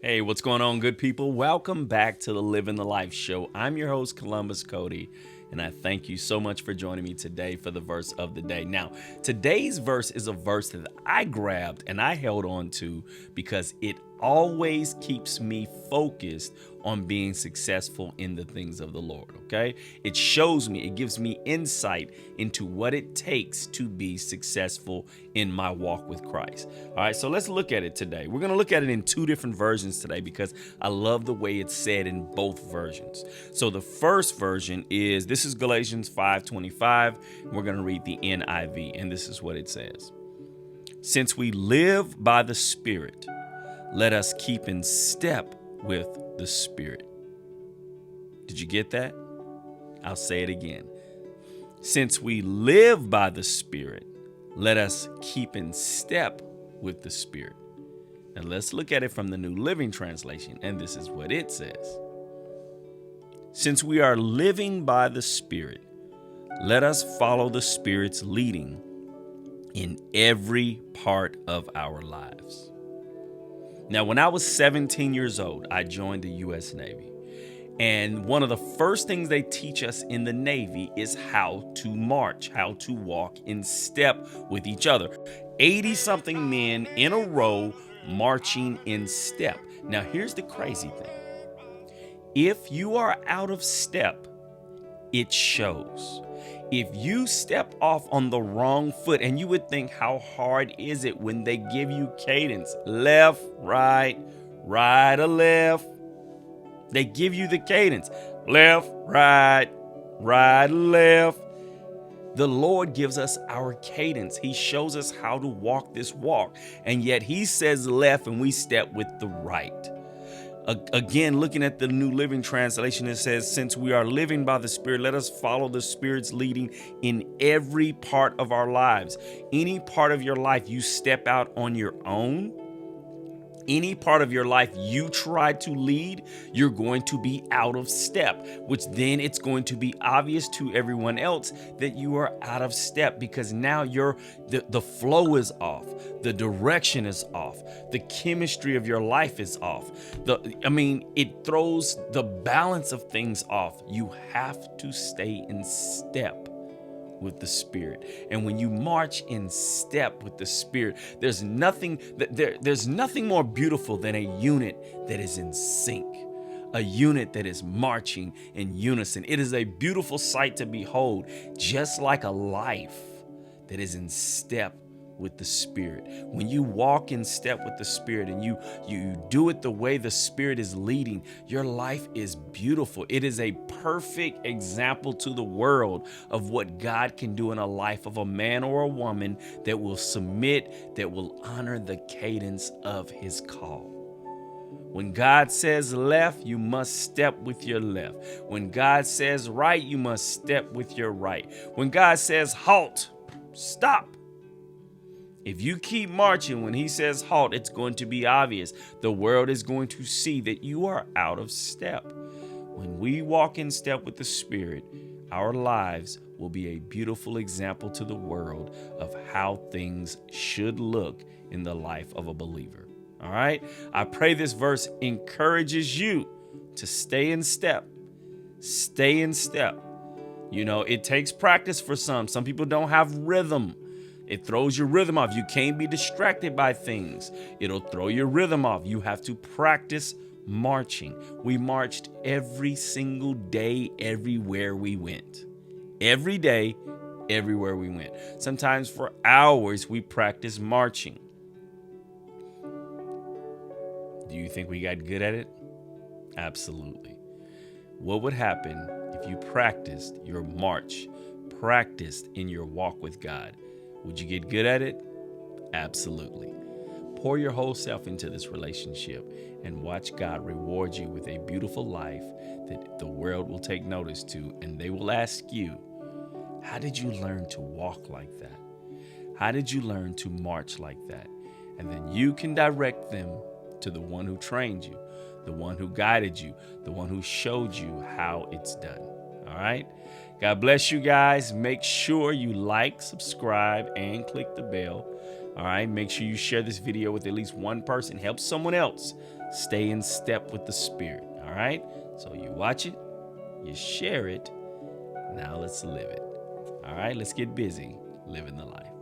Hey, what's going on, good people? Welcome back to the Living the Life show. I'm your host, Columbus Cody, and I thank you so much for joining me today for the verse of the day. Now, today's verse is a verse that I grabbed and I held on to because it always keeps me focused on being successful in the things of the Lord, okay? It shows me, it gives me insight into what it takes to be successful in my walk with Christ. All right, so let's look at it today. We're going to look at it in two different versions today because I love the way it's said in both versions. So the first version is this is Galatians 5:25. We're going to read the NIV, and this is what it says. Since we live by the Spirit, let us keep in step with the Spirit. Did you get that? I'll say it again. Since we live by the Spirit, let us keep in step with the Spirit. Now let's look at it from the New Living Translation, and this is what it says. Since we are living by the Spirit, let us follow the Spirit's leading in every part of our lives. Now, when I was 17 years old, I joined the U.S. Navy. And one of the first things they teach us in the Navy is how to march, how to walk in step with each other. 80 something men in a row marching in step. Now, here's the crazy thing. If you are out of step, it shows. If you step off on the wrong foot, and you would think, how hard is it when they give you cadence? Left, right, right or left. They give you the cadence. Left, right, right, left. The Lord gives us our cadence. He shows us how to walk this walk. And yet he says left and we step with the right. Again, looking at the New Living Translation, it says, since we are living by the Spirit, let us follow the Spirit's leading in every part of our lives. Any part of your life you step out on your own, any part of your life you try to lead, you're going to be out of step, which then it's going to be obvious to everyone else that you are out of step because now the flow is off, the direction is off, the chemistry of your life is off. It throws the balance of things off. You have to stay in step with the Spirit. And when you march in step with the Spirit, there's nothing more beautiful than a unit that is in sync, a unit that is marching in unison. It is a beautiful sight to behold, just like a life that is in step with the Spirit. When you walk in step with the Spirit and you do it the way the Spirit is leading, your life is beautiful. It is a perfect example to the world of what God can do in a life of a man or a woman that will submit, that will honor the cadence of his call. When God says left, you must step with your left. When God says right, you must step with your right. When God says halt, stop. If you keep marching, when he says halt, it's going to be obvious. The world is going to see that you are out of step. When we walk in step with the Spirit, our lives will be a beautiful example to the world of how things should look in the life of a believer. All right? I pray this verse encourages you to stay in step. Stay in step. You know, it takes practice for some. Some people don't have rhythm. It throws your rhythm off. You can't be distracted by things. It'll throw your rhythm off. You have to practice marching. We marched every single day, everywhere we went. Every day, everywhere we went. Sometimes for hours, we practiced marching. Do you think we got good at it? Absolutely. What would happen if you practiced your march, practiced in your walk with God? Would you get good at it? Absolutely. Pour your whole self into this relationship and watch God reward you with a beautiful life that the world will take notice to, and they will ask you, how did you learn to walk like that? How did you learn to march like that? And then you can direct them to the one who trained you, the one who guided you, the one who showed you how it's done. All right? God bless you guys. Make sure you like, subscribe, and click the bell. All right, make sure you share this video with at least one person. Help someone else stay in step with the Spirit. All right, so you watch it, you share it. Now let's live it. All right, let's get busy living the life.